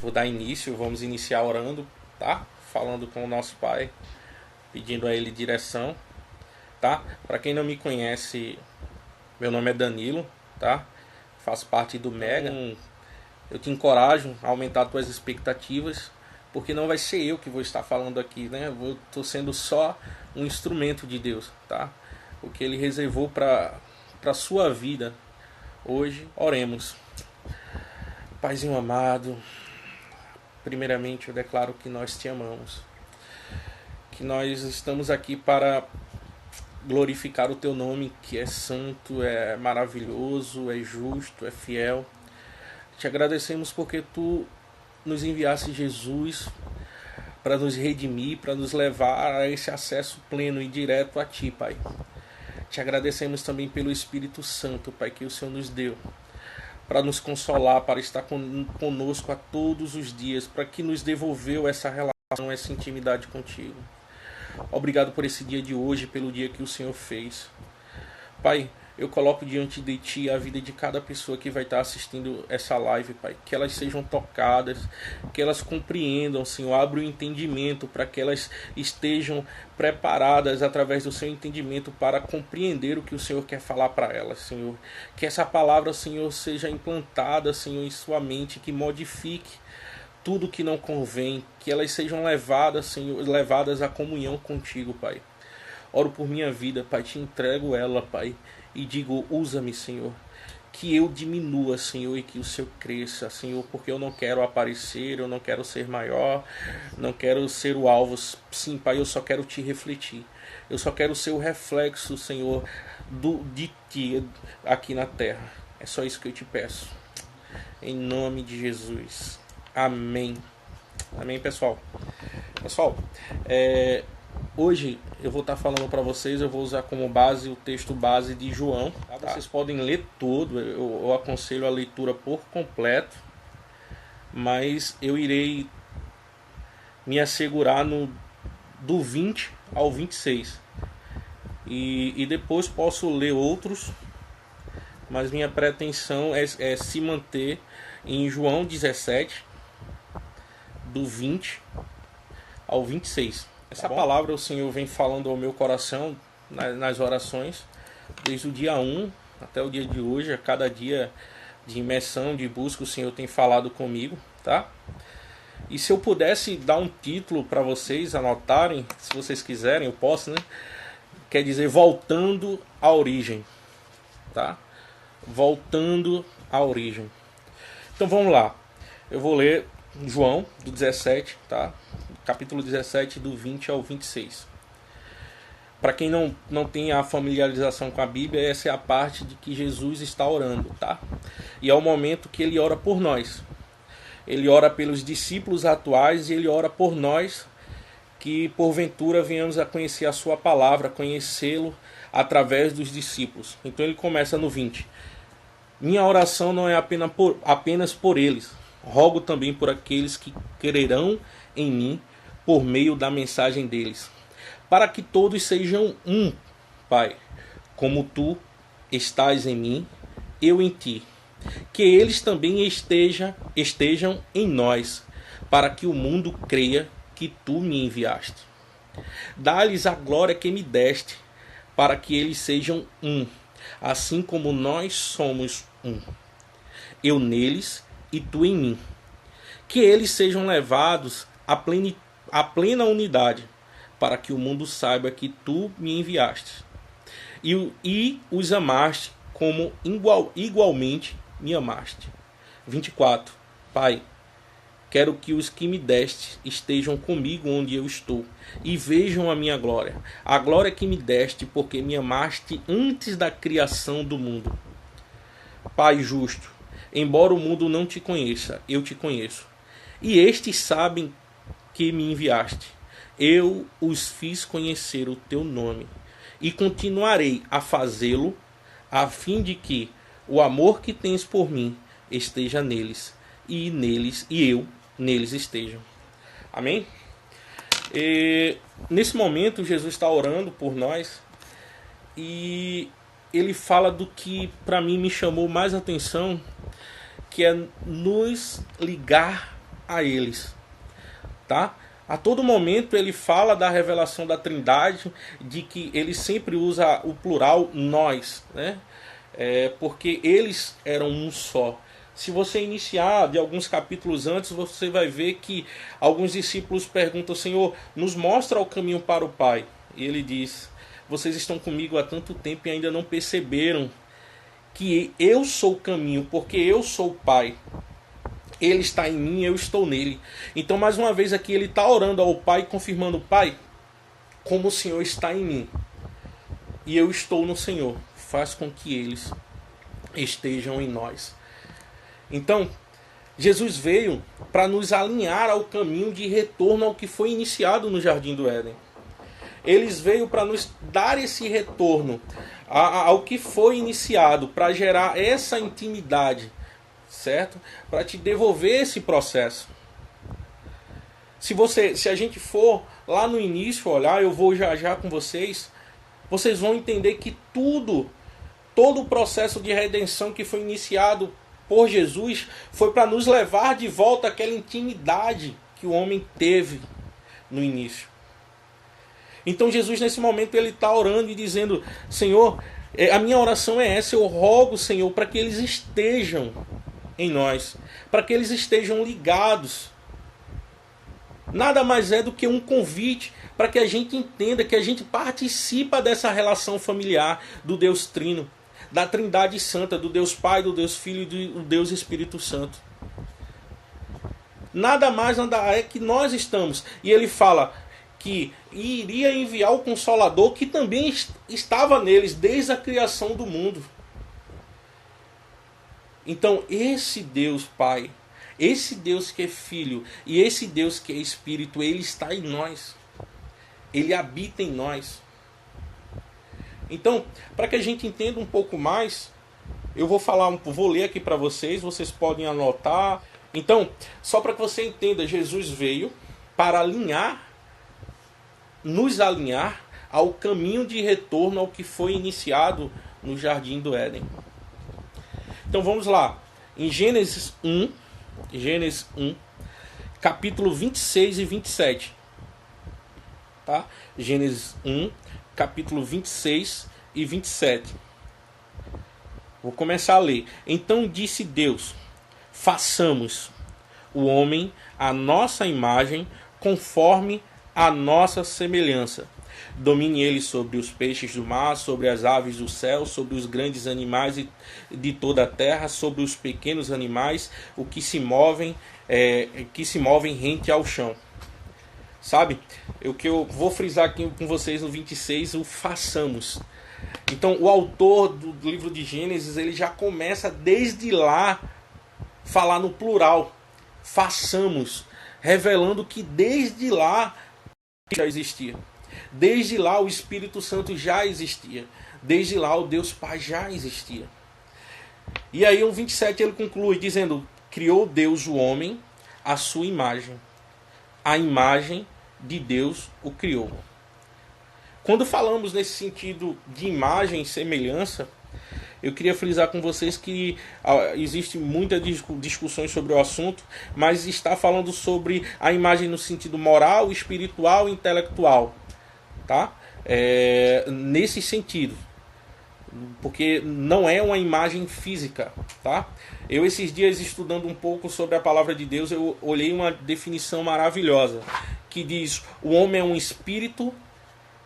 vou dar início, vamos iniciar orando, tá? Falando com o nosso Pai, pedindo a Ele direção, tá? Para quem não me conhece, meu nome é Danilo, tá? Faço parte do Mega. Eu te encorajo a aumentar tuas expectativas, porque não vai ser eu que vou estar falando aqui, né? Eu estou sendo só um instrumento de Deus, tá? O que Ele reservou para a sua vida hoje. Oremos. Paizinho amado, primeiramente eu declaro que nós te amamos, que nós estamos aqui para glorificar o teu nome, que é santo, é maravilhoso, é justo, é fiel. Te agradecemos porque tu nos enviaste Jesus para nos redimir, para nos levar a esse acesso pleno e direto a ti, Pai. Te agradecemos também pelo Espírito Santo, Pai, que o Senhor nos deu, para nos consolar, para estar conosco a todos os dias, para que nos devolveu essa relação, essa intimidade contigo. Obrigado por esse dia de hoje, pelo dia que o Senhor fez. Pai, eu coloco diante de Ti a vida de cada pessoa que vai estar assistindo essa live, Pai. Que elas sejam tocadas, que elas compreendam, Senhor. Abra o entendimento para que elas estejam preparadas através do Seu entendimento para compreender o que o Senhor quer falar para elas, Senhor. Que essa palavra, Senhor, seja implantada, Senhor, em sua mente, que modifique tudo que não convém, que elas sejam levadas, Senhor, levadas à comunhão contigo, Pai. Oro por minha vida, Pai, te entrego ela, Pai, e digo, usa-me, Senhor. Que eu diminua, Senhor, e que o Senhor cresça, Senhor, porque eu não quero aparecer, eu não quero ser maior, não quero ser o alvo. Sim, Pai, eu só quero te refletir. Eu só quero ser o reflexo, Senhor, de Ti aqui na terra. É só isso que eu te peço. Em nome de Jesus. Amém. Amém, pessoal. Pessoal, hoje eu vou estar falando para vocês, eu vou usar como base o texto base de João. Tá? Vocês podem ler todo, eu aconselho a leitura por completo, mas eu irei me assegurar do 20 ao 26. E depois posso ler outros, mas minha pretensão é se manter em João 17, do 20 ao 26. Essa palavra o Senhor vem falando ao meu coração nas orações, desde o dia 1 até o dia de hoje. A cada dia de imersão, de busca, o Senhor tem falado comigo, tá? E se eu pudesse dar um título para vocês anotarem, se vocês quiserem, eu posso, né? Quer dizer, voltando à origem, tá? Voltando à origem. Então vamos lá. Eu vou ler João, do 17, tá? Capítulo 17, do 20 ao 26. Para quem não tem a familiarização com a Bíblia, essa é a parte de que Jesus está orando, tá? E é o momento que ele ora por nós. Ele ora pelos discípulos atuais e ele ora por nós, que porventura venhamos a conhecer a sua palavra, conhecê-lo através dos discípulos. Então ele começa no 20. Minha oração não é apenas por eles. Rogo também por aqueles que crerão em mim por meio da mensagem deles, para que todos sejam um, Pai, como tu estás em mim, eu em ti. Que eles também estejam em nós, para que o mundo creia que tu me enviaste. Dá-lhes a glória que me deste, para que eles sejam um, assim como nós somos um. Eu neles e tu em mim. Que eles sejam levados à plena unidade, para que o mundo saiba que tu me enviaste. E os amaste como igualmente me amaste. 24. Pai, quero que os que me deste estejam comigo onde eu estou, e vejam a minha glória. A glória que me deste, porque me amaste antes da criação do mundo. Pai justo, embora o mundo não te conheça, eu te conheço. E estes sabem que me enviaste. Eu os fiz conhecer o teu nome, e continuarei a fazê-lo, a fim de que o amor que tens por mim esteja neles, e eu neles estejam. Amém? E nesse momento Jesus está orando por nós, e ele fala do que para mim me chamou mais atenção, que é nos ligar a eles, tá? A todo momento ele fala da revelação da Trindade, de que ele sempre usa o plural nós, né? Porque eles eram um só. Se você iniciar de alguns capítulos antes, você vai ver que alguns discípulos perguntam: Senhor, nos mostra o caminho para o Pai. E ele diz: vocês estão comigo há tanto tempo e ainda não perceberam que eu sou o caminho, porque eu sou o Pai. Ele está em mim, eu estou nele. Então, mais uma vez aqui, ele está orando ao Pai, confirmando: Pai, como o Senhor está em mim e eu estou no Senhor, faz com que eles estejam em nós. Então, Jesus veio para nos alinhar ao caminho de retorno ao que foi iniciado no Jardim do Éden. Ele veio para nos dar esse retorno ao que foi iniciado, para gerar essa intimidade, certo? Para te devolver esse processo. Se a gente for lá no início olhar, eu vou já com vocês vão entender que todo o processo de redenção que foi iniciado por Jesus foi para nos levar de volta àquela intimidade que o homem teve no início. Então Jesus nesse momento ele está orando e dizendo: Senhor, a minha oração é essa, eu rogo, Senhor, para que eles estejam em nós, para que eles estejam ligados. Nada mais é do que um convite para que a gente entenda que a gente participa dessa relação familiar do Deus Trino, da Trindade Santa, do Deus Pai, do Deus Filho e do Deus Espírito Santo. Nada mais nada é que nós estamos. E ele fala que iria enviar o Consolador, que também estava neles desde a criação do mundo. Então esse Deus Pai, esse Deus que é Filho e esse Deus que é Espírito, ele está em nós. Ele habita em nós. Então, para que a gente entenda um pouco mais, eu vou ler aqui para vocês, vocês podem anotar. Então, só para que você entenda, Jesus veio para nos alinhar ao caminho de retorno ao que foi iniciado no Jardim do Éden. Então vamos lá. Em Gênesis 1, capítulo 26 e 27. Tá? Gênesis 1, capítulo 26 e 27. Vou começar a ler. Então disse Deus: façamos o homem à nossa imagem, conforme a nossa semelhança. Domine ele sobre os peixes do mar, sobre as aves do céu, sobre os grandes animais de toda a terra, sobre os pequenos animais, o que se movem rente ao chão. Sabe? O que eu vou frisar aqui com vocês no 26, o façamos. Então, o autor do livro de Gênesis, ele já começa desde lá falar no plural. Façamos, revelando que desde lá já existia. Desde lá o Espírito Santo já existia. Desde lá o Deus Pai já existia. E aí o 27 ele conclui dizendo: criou Deus o homem à sua imagem. A imagem de Deus o criou. Quando falamos nesse sentido de imagem e semelhança, eu queria frisar com vocês que existe muitas discussões sobre o assunto, mas está falando sobre a imagem no sentido moral, espiritual e intelectual. Tá? Nesse sentido. Porque não é uma imagem física. Tá? Eu esses dias estudando um pouco sobre a palavra de Deus, eu olhei uma definição maravilhosa, que diz: o homem é um espírito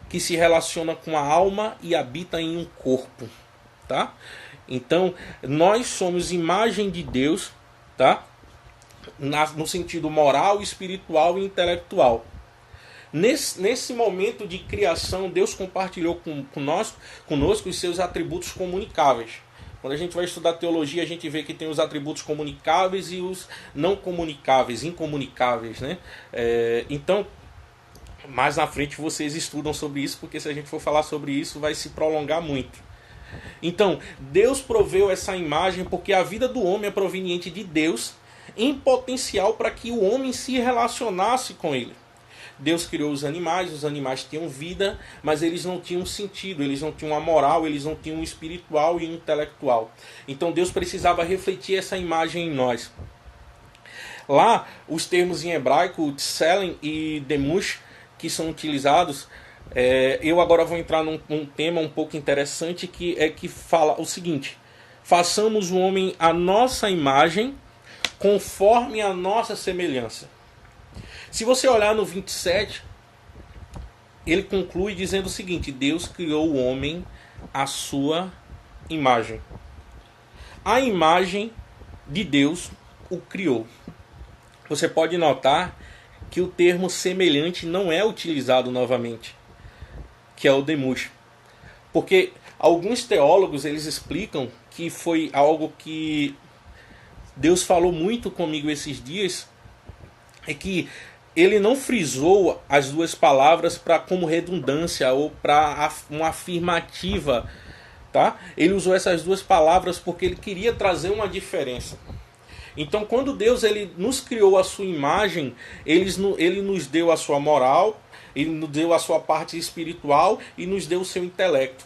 que se relaciona com a alma e habita em um corpo. Tá? Então, nós somos imagem de Deus, tá? No sentido moral, espiritual e intelectual. Nesse momento de criação, Deus compartilhou conosco os seus atributos comunicáveis. Quando a gente vai estudar teologia, a gente vê que tem os atributos comunicáveis e os não comunicáveis, incomunicáveis, né? Então, mais na frente vocês estudam sobre isso, porque se a gente for falar sobre isso, vai se prolongar muito. Então, Deus proveu essa imagem porque a vida do homem é proveniente de Deus, em potencial para que o homem se relacionasse com ele. Deus criou os animais tinham vida, mas eles não tinham sentido, eles não tinham a moral, eles não tinham o espiritual e o intelectual. Então Deus precisava refletir essa imagem em nós. Lá, os termos em hebraico, tselem e demush, que são utilizados, eu agora vou entrar num tema um pouco interessante, que fala o seguinte: façamos o homem à nossa imagem, conforme a nossa semelhança. Se você olhar no 27, ele conclui dizendo o seguinte: Deus criou o homem à sua imagem. A imagem de Deus o criou. Você pode notar que o termo semelhante não é utilizado novamente, que é o demush. Porque alguns teólogos eles explicam que foi algo que Deus falou muito comigo esses dias, é que ele não frisou as duas palavras para como redundância ou para uma afirmativa, tá? Ele usou essas duas palavras porque ele queria trazer uma diferença. Então, quando Deus ele nos criou a sua imagem, ele nos deu a sua moral, ele nos deu a sua parte espiritual e nos deu o seu intelecto.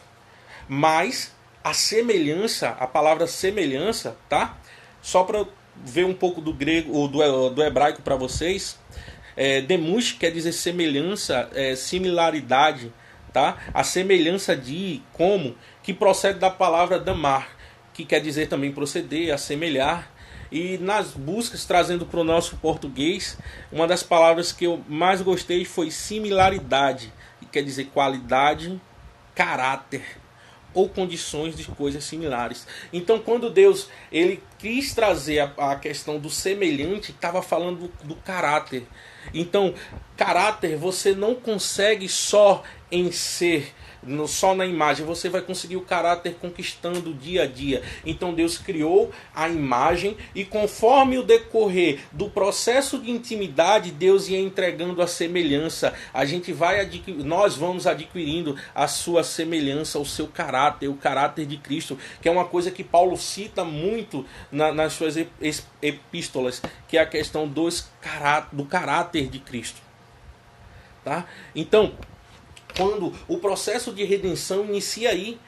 Mas a semelhança, a palavra semelhança, tá? Só para ver um pouco do grego ou do hebraico para vocês, demush quer dizer semelhança, similaridade, tá? A semelhança de como que procede da palavra damar, que quer dizer também proceder, assemelhar. E nas buscas, trazendo para o nosso português, uma das palavras que eu mais gostei foi similaridade, que quer dizer qualidade, caráter ou condições de coisas similares. Então, quando Deus ele quis trazer a questão do semelhante, estava falando do caráter. Então, caráter você não consegue só em ser, só na imagem, você vai conseguir o caráter conquistando dia a dia. Então Deus criou a imagem e conforme o decorrer do processo de intimidade, Deus ia entregando a semelhança. Nós vamos adquirindo a sua semelhança, o seu caráter, o caráter de Cristo, que é uma coisa que Paulo cita muito nas suas epístolas, que é a questão do caráter de Cristo. Tá? Então, quando o processo de redenção inicia aí,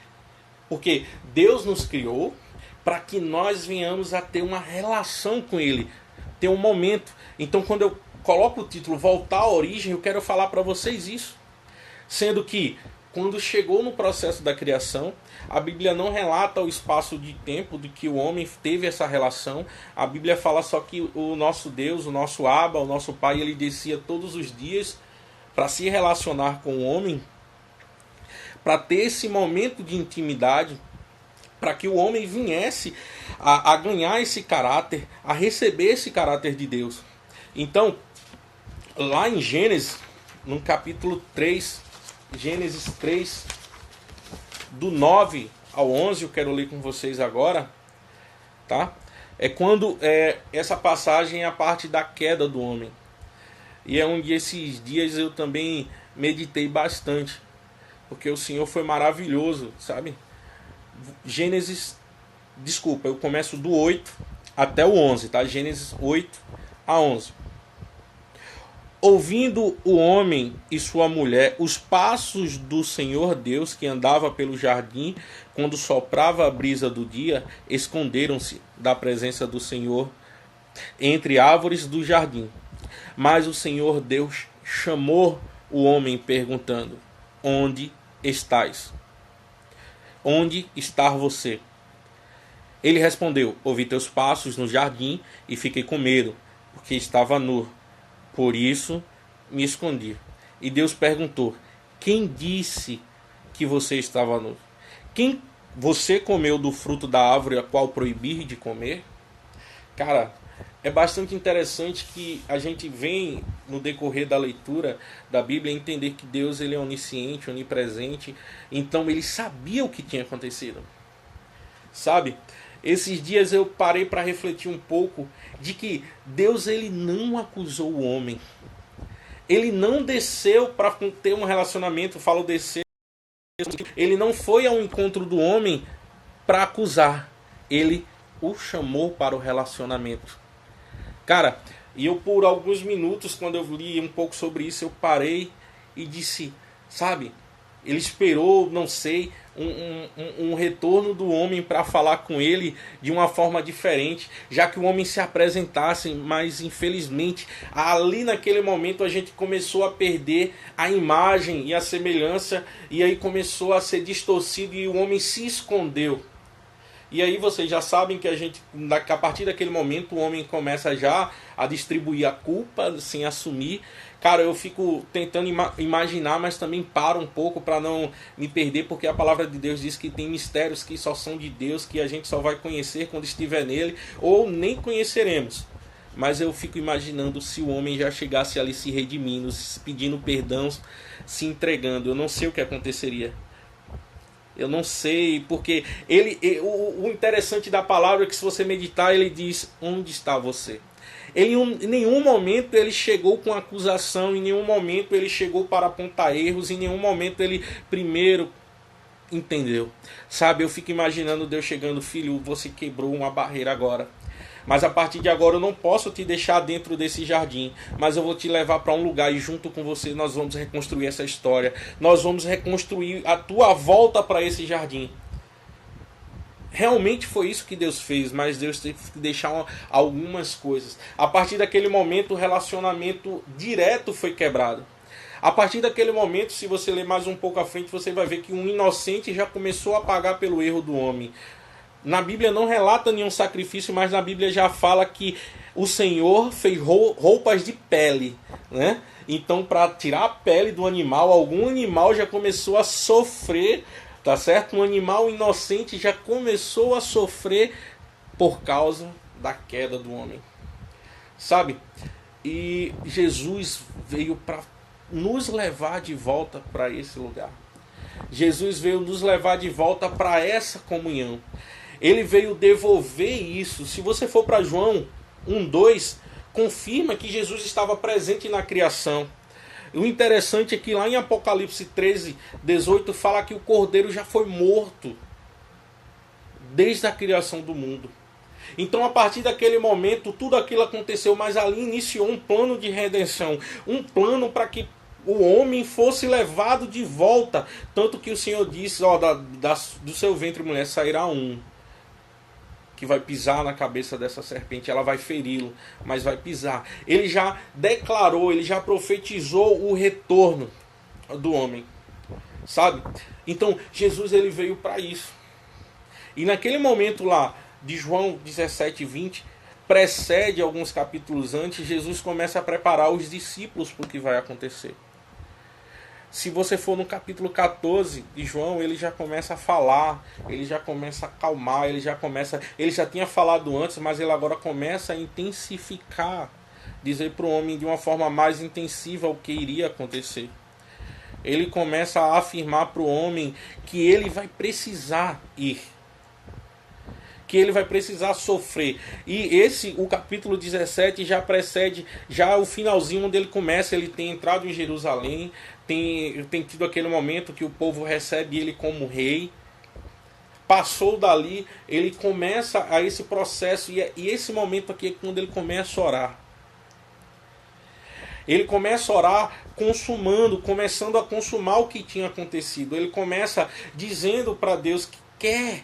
porque Deus nos criou para que nós venhamos a ter uma relação com Ele, ter um momento. Então, quando eu coloco o título Voltar à Origem, eu quero falar para vocês isso. Sendo que, quando chegou no processo da criação, a Bíblia não relata o espaço de tempo de que o homem teve essa relação. A Bíblia fala só que o nosso Deus, o nosso Abba, o nosso Pai, ele descia todos os dias para se relacionar com o homem, para ter esse momento de intimidade, para que o homem viesse a ganhar esse caráter, a receber esse caráter de Deus. Então, lá em Gênesis, no capítulo 3, Gênesis 3, do 9 ao 11, eu quero ler com vocês agora, tá? É quando essa passagem é a parte da queda do homem. E é onde esses dias eu também meditei bastante, porque o Senhor foi maravilhoso, sabe? Eu começo do 8 até o 11, tá? Gênesis 8 a 11. Ouvindo o homem e sua mulher os passos do Senhor Deus que andava pelo jardim, quando soprava a brisa do dia, esconderam-se da presença do Senhor entre árvores do jardim. Mas o Senhor Deus chamou o homem perguntando: onde estás? Onde está você? Ele respondeu: ouvi teus passos no jardim e fiquei com medo, porque estava nu. Por isso me escondi. E Deus perguntou: quem disse que você estava nu? Você comeu do fruto da árvore a qual proibir de comer? Cara, é bastante interessante que a gente vem no decorrer da leitura da Bíblia entender que Deus ele é onisciente, onipresente. Então ele sabia o que tinha acontecido. Sabe? Esses dias eu parei para refletir um pouco de que Deus ele não acusou o homem. Ele não desceu para ter um relacionamento, falo descer. Ele não foi ao encontro do homem para acusar. Ele o chamou para o relacionamento. Cara, e eu por alguns minutos, quando eu li um pouco sobre isso, eu parei e disse, sabe, ele esperou, não sei, um retorno do homem para falar com ele de uma forma diferente, já que o homem se apresentasse, mas infelizmente ali naquele momento a gente começou a perder a imagem e a semelhança, e aí começou a ser distorcido e o homem se escondeu. E aí vocês já sabem que a partir daquele momento o homem começa já a distribuir a culpa sem assumir. Cara, eu fico tentando imaginar, mas também paro um pouco para não me perder, porque a palavra de Deus diz que tem mistérios que só são de Deus, que a gente só vai conhecer quando estiver nele, ou nem conheceremos. Mas eu fico imaginando se o homem já chegasse ali se redimindo, pedindo perdão, se entregando. Eu não sei o que aconteceria. Eu não sei, porque o interessante da palavra é que se você meditar, ele diz, onde está você? Em nenhum momento ele chegou com acusação, em nenhum momento ele chegou para apontar erros, em nenhum momento ele primeiro entendeu. Sabe, eu fico imaginando Deus chegando, filho, você quebrou uma barreira agora. Mas a partir de agora eu não posso te deixar dentro desse jardim, mas eu vou te levar para um lugar e junto com você nós vamos reconstruir essa história. Nós vamos reconstruir a tua volta para esse jardim. Realmente foi isso que Deus fez, mas Deus teve que deixar algumas coisas. A partir daquele momento o relacionamento direto foi quebrado. A partir daquele momento, se você ler mais um pouco à frente, você vai ver que um inocente já começou a pagar pelo erro do homem. Na Bíblia não relata nenhum sacrifício, mas na Bíblia já fala que o Senhor fez roupas de pele, né? Então, para tirar a pele do animal, algum animal já começou a sofrer, tá certo? Um animal inocente já começou a sofrer por causa da queda do homem, sabe? E Jesus veio para nos levar de volta para esse lugar. Jesus veio nos levar de volta para essa comunhão. Ele veio devolver isso. Se você for para João 1:2, confirma que Jesus estava presente na criação. O interessante é que lá em Apocalipse 13:18 fala que o Cordeiro já foi morto desde a criação do mundo. Então a partir daquele momento tudo aquilo aconteceu, mas ali iniciou um plano de redenção, um plano para que o homem fosse levado de volta. Tanto que o Senhor disse, do seu ventre, mulher, sairá um que vai pisar na cabeça dessa serpente, ela vai feri-lo, mas vai pisar. Ele já declarou, ele já profetizou o retorno do homem, sabe? Então Jesus ele veio para isso. E naquele momento lá de João 17:20, precede alguns capítulos antes, Jesus começa a preparar os discípulos para o que vai acontecer. Se você for no capítulo 14 de João, ele já começa a falar, ele já começa a acalmar, ele já tinha falado antes, mas ele agora começa a intensificar, dizer para o homem de uma forma mais intensiva o que iria acontecer. Ele começa a afirmar para o homem que ele vai precisar ir, que ele vai precisar sofrer. E o capítulo 17 já precede já o finalzinho onde ele começa, ele tem entrado em Jerusalém, tem tido aquele momento que o povo recebe ele como rei. Passou dali, ele começa a esse processo, e esse momento aqui é quando ele começa a orar. Ele começa a orar começando a consumar o que tinha acontecido. Ele começa dizendo para Deus que quer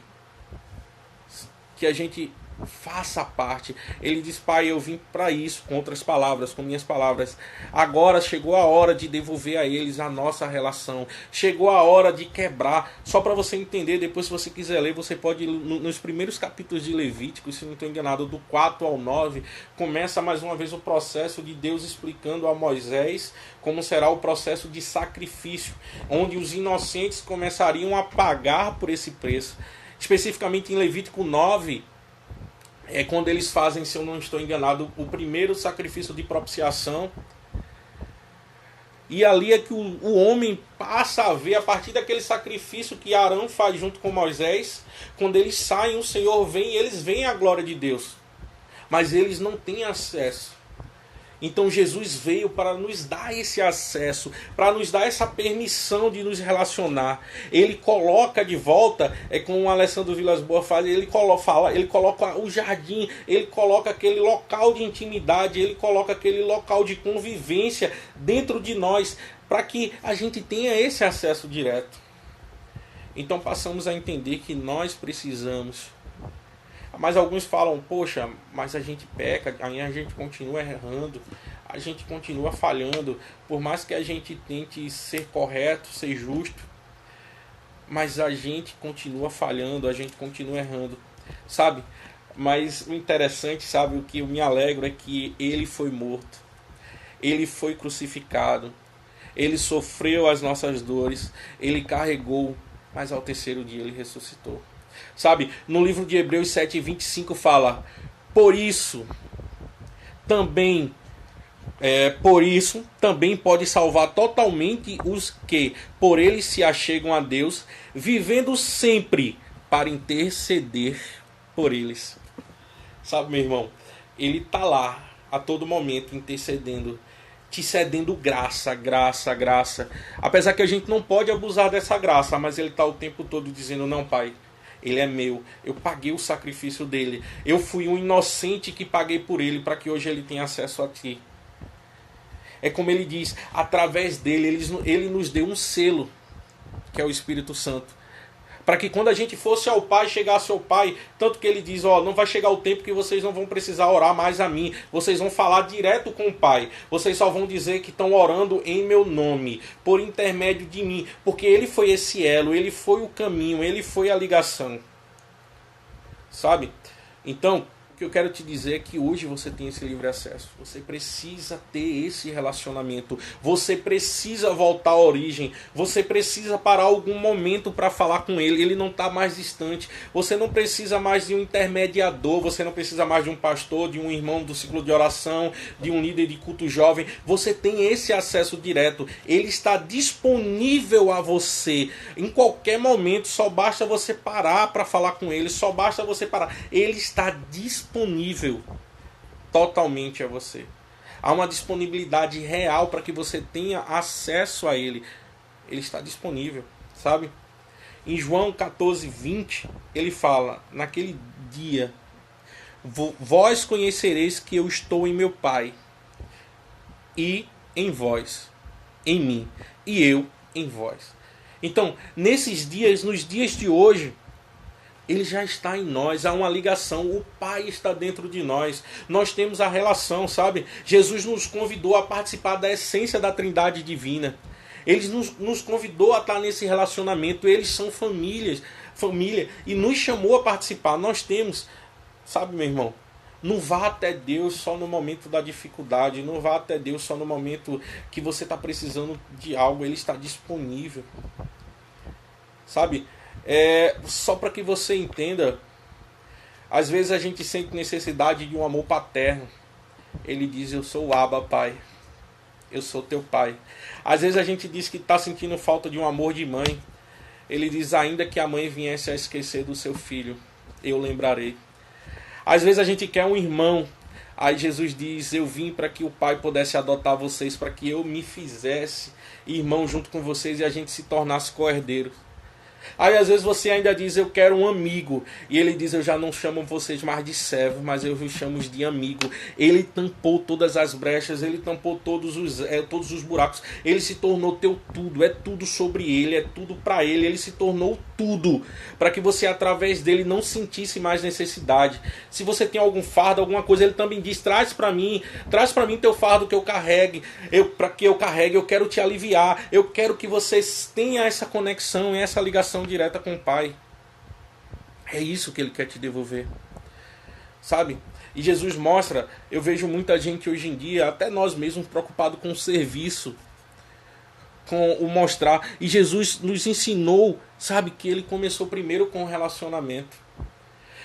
que a gente faça parte. Ele diz: Pai, eu vim para isso, com outras palavras, com minhas palavras. Agora chegou a hora de devolver a eles a nossa relação. Chegou a hora de quebrar. Só para você entender, depois se você quiser ler, você pode ir nos primeiros capítulos de Levítico, se não estou enganado, do 4 ao 9, começa mais uma vez o processo de Deus explicando a Moisés como será o processo de sacrifício, onde os inocentes começariam a pagar por esse preço. Especificamente em Levítico 9, é quando eles fazem, se eu não estou enganado, o primeiro sacrifício de propiciação. E ali é que o homem passa a ver, a partir daquele sacrifício que Arão faz junto com Moisés, quando eles saem, o Senhor vem e eles veem a glória de Deus. Mas eles não têm acesso. Então Jesus veio para nos dar esse acesso, para nos dar essa permissão de nos relacionar. Ele coloca de volta, como o Alessandro Vilas Boas fala, ele coloca o jardim, ele coloca aquele local de intimidade, ele coloca aquele local de convivência dentro de nós, para que a gente tenha esse acesso direto. Então passamos a entender que nós precisamos. Mas alguns falam, poxa, mas a gente peca, aí a gente continua errando, a gente continua falhando, por mais que a gente tente ser correto, ser justo, mas a gente continua falhando, a gente continua errando, sabe? Mas o interessante, sabe, o que eu me alegro é que ele foi morto, ele foi crucificado, ele sofreu as nossas dores, ele carregou, mas ao terceiro dia ele ressuscitou. Sabe, no livro de Hebreus 7:25 fala, por isso também pode salvar totalmente os que por ele se achegam a Deus, vivendo sempre para interceder por eles. Sabe, meu irmão, ele está lá a todo momento intercedendo, te cedendo graça, graça, graça. Apesar que a gente não pode abusar dessa graça, mas ele está o tempo todo dizendo, não, Pai, ele é meu, eu paguei o sacrifício dele, eu fui um inocente que paguei por ele para que hoje ele tenha acesso a ti. É como ele diz, através dele, ele nos deu um selo, que é o Espírito Santo. Para que quando a gente fosse ao Pai, chegasse ao Pai, tanto que ele diz, não vai chegar o tempo que vocês não vão precisar orar mais a mim, vocês vão falar direto com o Pai, vocês só vão dizer que estão orando em meu nome, por intermédio de mim, porque ele foi esse elo, ele foi o caminho, ele foi a ligação. Sabe? Então, o que eu quero te dizer é que hoje você tem esse livre acesso. Você precisa ter esse relacionamento. Você precisa voltar à origem. Você precisa parar algum momento para falar com ele. Ele não está mais distante. Você não precisa mais de um intermediador. Você não precisa mais de um pastor, de um irmão do ciclo de oração, de um líder de culto jovem. Você tem esse acesso direto. Ele está disponível a você. Em qualquer momento, só basta você parar para falar com ele. Só basta você parar. Ele está disponível totalmente a você. Há uma disponibilidade real para que você tenha acesso a ele. Ele está disponível, sabe? Em João 14:20, ele fala, naquele dia, vós conhecereis que eu estou em meu Pai, e em vós, em mim, e eu em vós. Então, nesses dias, nos dias de hoje, ele já está em nós, há uma ligação, o Pai está dentro de nós, nós temos a relação, sabe? Jesus nos convidou a participar da essência da Trindade Divina, ele nos convidou a estar nesse relacionamento, eles são família, e nos chamou a participar, nós temos, sabe, meu irmão? Não vá até Deus só no momento da dificuldade, não vá até Deus só no momento que você está precisando de algo, ele está disponível, sabe? Só para que você entenda, às vezes a gente sente necessidade de um amor paterno. Ele diz, eu sou o Abba, Pai, eu sou teu Pai. Às vezes a gente diz que está sentindo falta de um amor de mãe. Ele diz, ainda que a mãe viesse a esquecer do seu filho, eu lembrarei. Às vezes a gente quer um irmão. Aí Jesus diz, eu vim para que o Pai pudesse adotar vocês, para que eu me fizesse irmão junto com vocês e a gente se tornasse co-herdeiro. Aí às vezes você ainda diz, eu quero um amigo. E ele diz, eu já não chamo vocês mais de servo, mas eu vos chamo de amigo. Ele tampou todas as brechas, ele tampou todos os buracos. Ele se tornou teu tudo, é tudo sobre ele, é tudo para ele. Ele se tornou tudo, para que você através dele não sentisse mais necessidade. Se você tem algum fardo, alguma coisa, ele também diz, traz para mim teu fardo que eu carregue. Para que eu carregue, eu quero te aliviar. Eu quero que vocês tenham essa conexão, essa ligação direta com o Pai. É isso que ele quer te devolver, sabe? E Jesus mostra, eu vejo muita gente hoje em dia, até nós mesmos, preocupados com o serviço, com o mostrar. E Jesus nos ensinou, sabe, que ele começou primeiro com o relacionamento.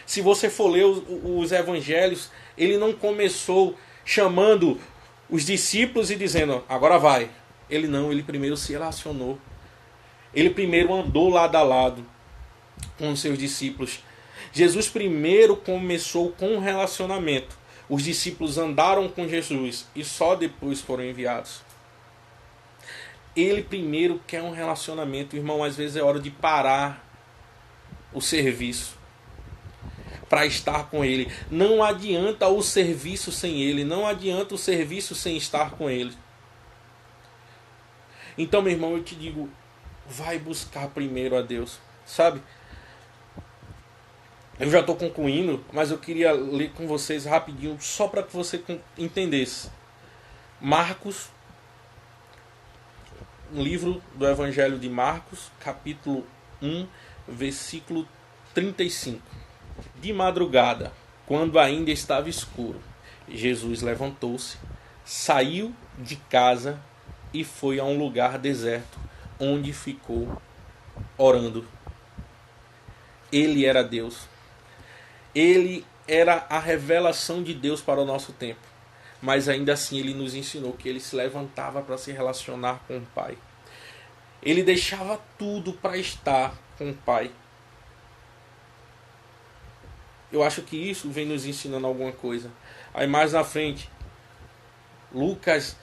Se você for ler os evangelhos, ele não começou chamando os discípulos e dizendo, agora vai. Ele primeiro se relacionou. Ele primeiro andou lado a lado com os seus discípulos. Jesus primeiro começou com um relacionamento. Os discípulos andaram com Jesus e só depois foram enviados. Ele primeiro quer um relacionamento. Irmão, às vezes é hora de parar o serviço para estar com ele. Não adianta o serviço sem ele. Não adianta o serviço sem estar com ele. Então, meu irmão, eu te digo, vai buscar primeiro a Deus. sabe? Eu já estou concluindo, mas eu queria ler com vocês rapidinho, só para que você entendesse. Marcos, um livro do Evangelho de Marcos, capítulo 1, versículo 35. De madrugada, quando ainda estava escuro, Jesus levantou-se, saiu de casa e foi a um lugar deserto, onde ficou orando. Ele era Deus. Ele era a revelação de Deus para o nosso tempo. Mas ainda assim ele nos ensinou que ele se levantava para se relacionar com o Pai. Ele deixava tudo para estar com o Pai. Eu acho que isso vem nos ensinando alguma coisa. Aí mais na frente, Lucas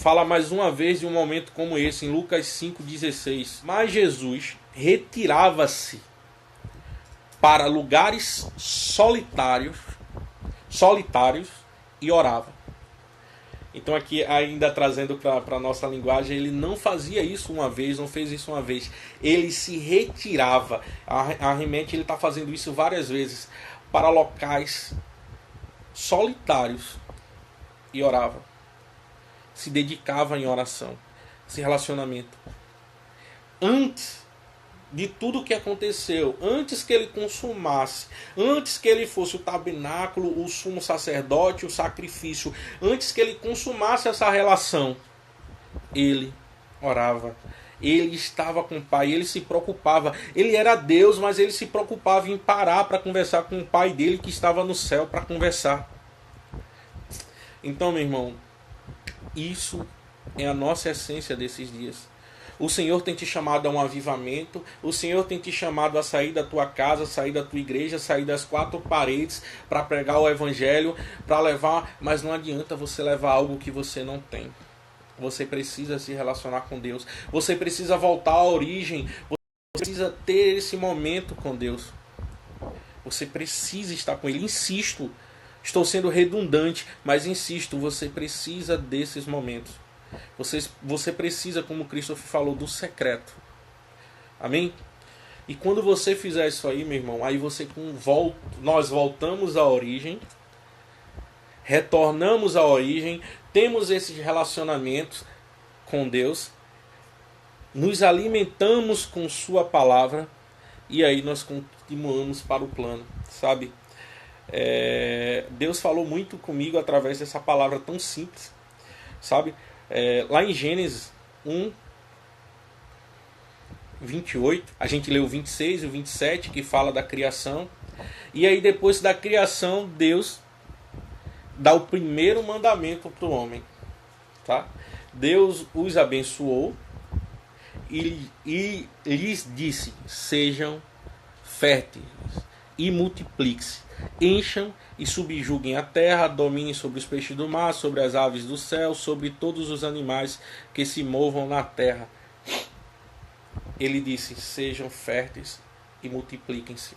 fala mais uma vez de um momento como esse, em Lucas 5,16. Mas Jesus retirava-se para lugares solitários e orava. Então aqui ainda trazendo para a nossa linguagem, ele não fazia isso uma vez, não fez isso uma vez. Ele se retirava. A Remente ele está fazendo isso várias vezes para locais solitários e orava. Se dedicava em oração, esse relacionamento. Antes de tudo o que aconteceu, antes que ele consumasse, antes que ele fosse o tabernáculo, o sumo sacerdote, o sacrifício, antes que ele consumasse essa relação, ele orava. Ele estava com o Pai, ele se preocupava. Ele era Deus, mas ele se preocupava em parar para conversar com o Pai dele que estava no céu para conversar. Então, meu irmão, isso é a nossa essência desses dias. O Senhor tem te chamado a um avivamento. O Senhor tem te chamado a sair da tua casa, sair da tua igreja, sair das quatro paredes para pregar o Evangelho, para levar. Mas não adianta você levar algo que você não tem. Você precisa se relacionar com Deus. Você precisa voltar à origem. Você precisa ter esse momento com Deus. Você precisa estar com Ele. Insisto, estou sendo redundante, mas insisto, você precisa desses momentos. Você precisa, como Cristo falou, do secreto. Amém? E quando você fizer isso aí, meu irmão, aí nós voltamos à origem, retornamos à origem, temos esses relacionamentos com Deus, nos alimentamos com Sua palavra e aí nós continuamos para o plano, sabe? Deus falou muito comigo através dessa palavra tão simples, sabe? Lá em Gênesis 1, 28, a gente leu o 26 e o 27, que fala da criação. E aí depois da criação, Deus dá o primeiro mandamento para o homem. Tá? Deus os abençoou e lhes disse: sejam férteis e multipliquem-se, encham e subjuguem a terra, dominem sobre os peixes do mar, sobre as aves do céu, sobre todos os animais que se movam na terra. Ele disse: sejam férteis e multipliquem-se.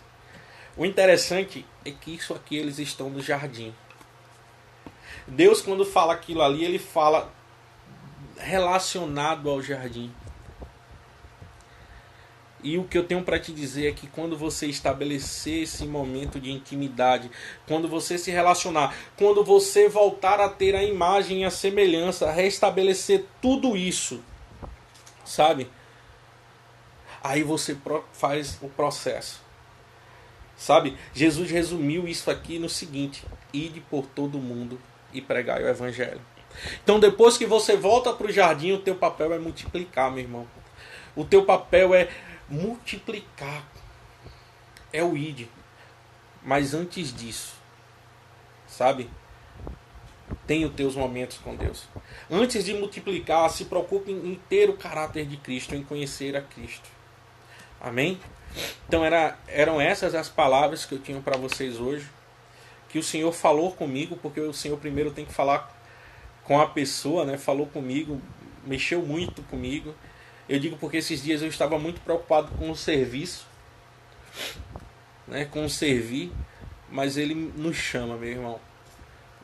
O interessante é que isso aqui eles estão no jardim. Deus, quando fala aquilo ali, ele fala relacionado ao jardim. E o que eu tenho para te dizer é que quando você estabelecer esse momento de intimidade, quando você se relacionar, quando você voltar a ter a imagem e a semelhança, restabelecer tudo isso, sabe? Aí você faz o processo. Sabe? Jesus resumiu isso aqui no seguinte: ide por todo mundo e pregai o Evangelho. Então depois que você volta para o jardim, o teu papel é multiplicar, meu irmão. O teu papel é multiplicar, é o id. Mas antes disso, sabe, tenha os teus momentos com Deus. Antes de multiplicar, se preocupe em ter o caráter de Cristo, em conhecer a Cristo. Amém? Então eram essas as palavras que eu tinha para vocês hoje, que o Senhor falou comigo, porque o Senhor primeiro tem que falar com a pessoa, né? Falou comigo, mexeu muito comigo. Eu digo porque esses dias eu estava muito preocupado com o serviço, né, com o servir, mas Ele nos chama, meu irmão.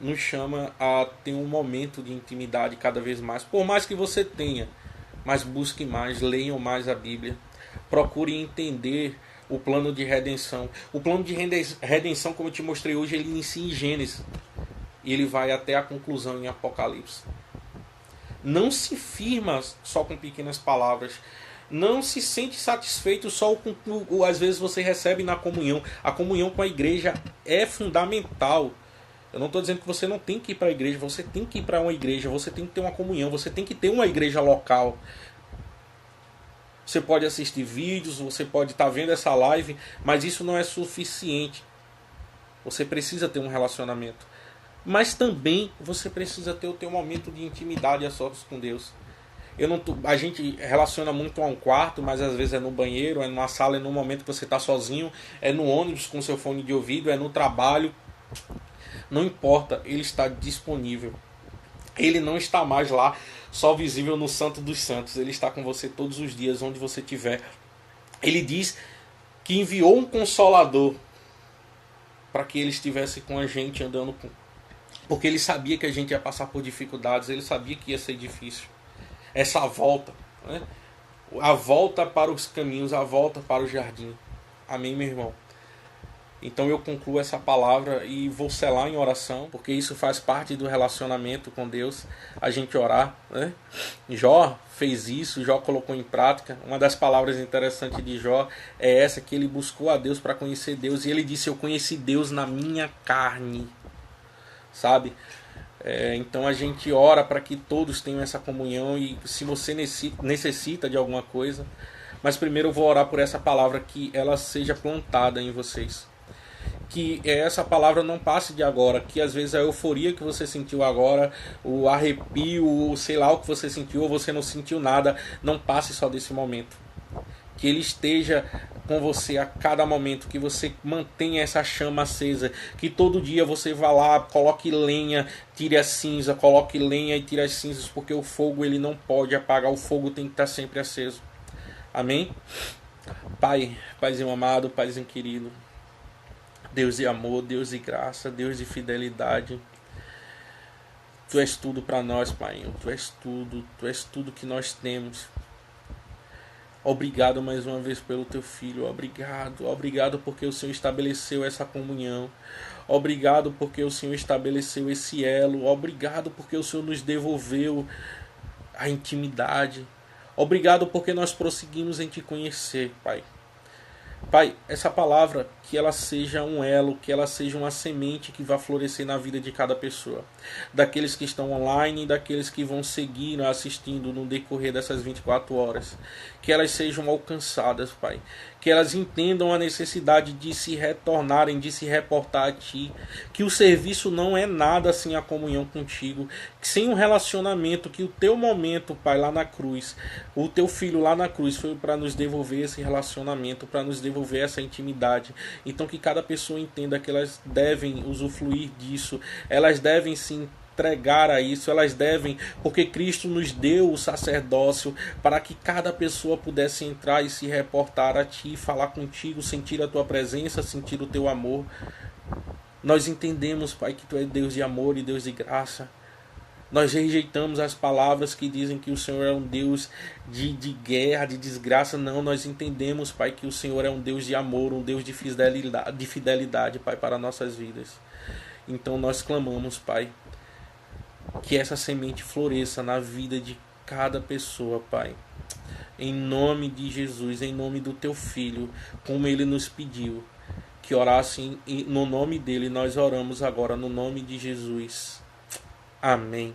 Nos chama a ter um momento de intimidade cada vez mais. Por mais que você tenha, mas busque mais, leiam mais a Bíblia. Procure entender o plano de redenção. O plano de redenção, como eu te mostrei hoje, ele inicia em Gênesis. E ele vai até a conclusão em Apocalipse. Não se firma só com pequenas palavras. Não se sente satisfeito só com o que às vezes você recebe na comunhão. A comunhão com a igreja é fundamental. Eu não estou dizendo que você não tem que ir para a igreja. Você tem que ir para uma igreja. Você tem que ter uma comunhão. Você tem que ter uma igreja local. Você pode assistir vídeos. Você pode estar vendo essa live. Mas isso não é suficiente. Você precisa ter um relacionamento. Mas também você precisa ter o teu momento de intimidade a sós com Deus. A gente relaciona muito a um quarto, mas às vezes é no banheiro, é numa sala, é num momento que você está sozinho, é no ônibus com seu fone de ouvido, é no trabalho. Não importa, ele está disponível. Ele não está mais lá, só visível no Santo dos Santos. Ele está com você todos os dias, onde você estiver. Ele diz que enviou um Consolador para que ele estivesse com a gente andando com... Porque ele sabia que a gente ia passar por dificuldades, ele sabia que ia ser difícil. Essa volta, né? A volta para os caminhos, a volta para o jardim. Amém, meu irmão? Então eu concluo essa palavra e vou selar em oração, porque isso faz parte do relacionamento com Deus, a gente orar, né? Jó fez isso, Jó colocou em prática. Uma das palavras interessantes de Jó é essa, que ele buscou a Deus para conhecer Deus, e ele disse: eu conheci Deus na minha carne, sabe? Então a gente ora para que todos tenham essa comunhão. E se você necessita de alguma coisa, mas primeiro eu vou orar por essa palavra, que ela seja plantada em vocês, que essa palavra não passe de agora, que às vezes a euforia que você sentiu agora, o arrepio, sei lá o que você sentiu, ou você não sentiu nada, não passe só desse momento. Que ele esteja com você a cada momento, que você mantenha essa chama acesa, que todo dia você vá lá, coloque lenha, tire a cinza, coloque lenha e tire as cinzas, porque o fogo ele não pode apagar, o fogo tem que estar sempre aceso. Amém? Pai, Paizinho amado, Paizinho querido, Deus de amor, Deus de graça, Deus de fidelidade, Tu és tudo para nós, Pai. Tu és tudo que nós temos. Obrigado mais uma vez pelo Teu Filho. Obrigado porque o Senhor estabeleceu essa comunhão. Obrigado porque o Senhor estabeleceu esse elo. Obrigado porque o Senhor nos devolveu a intimidade. Obrigado porque nós prosseguimos em Te conhecer, Pai. Pai, essa palavra, que ela seja um elo, que ela seja uma semente que vá florescer na vida de cada pessoa. Daqueles que estão online e daqueles que vão seguir, assistindo no decorrer dessas 24 horas. Que elas sejam alcançadas, Pai. Que elas entendam a necessidade de se retornarem, de se reportar a Ti. Que o serviço não é nada sem a comunhão contigo. Que sem um relacionamento, que o Teu momento, Pai, lá na cruz, o Teu Filho lá na cruz foi para nos devolver esse relacionamento, para nos devolver essa intimidade. Então que cada pessoa entenda que elas devem usufruir disso, elas devem se entregar a isso, elas devem, porque Cristo nos deu o sacerdócio para que cada pessoa pudesse entrar e se reportar a Ti, falar contigo, sentir a Tua presença, sentir o Teu amor. Nós entendemos, Pai, que Tu és Deus de amor e Deus de graça. Nós rejeitamos as palavras que dizem que o Senhor é um Deus de guerra, de desgraça. Não, nós entendemos, Pai, que o Senhor é um Deus de amor, um Deus de fidelidade, Pai, para nossas vidas. Então nós clamamos, Pai, que essa semente floresça na vida de cada pessoa, Pai. Em nome de Jesus, em nome do Teu Filho, como Ele nos pediu que orassem no nome dEle, nós oramos agora no nome de Jesus. Amém.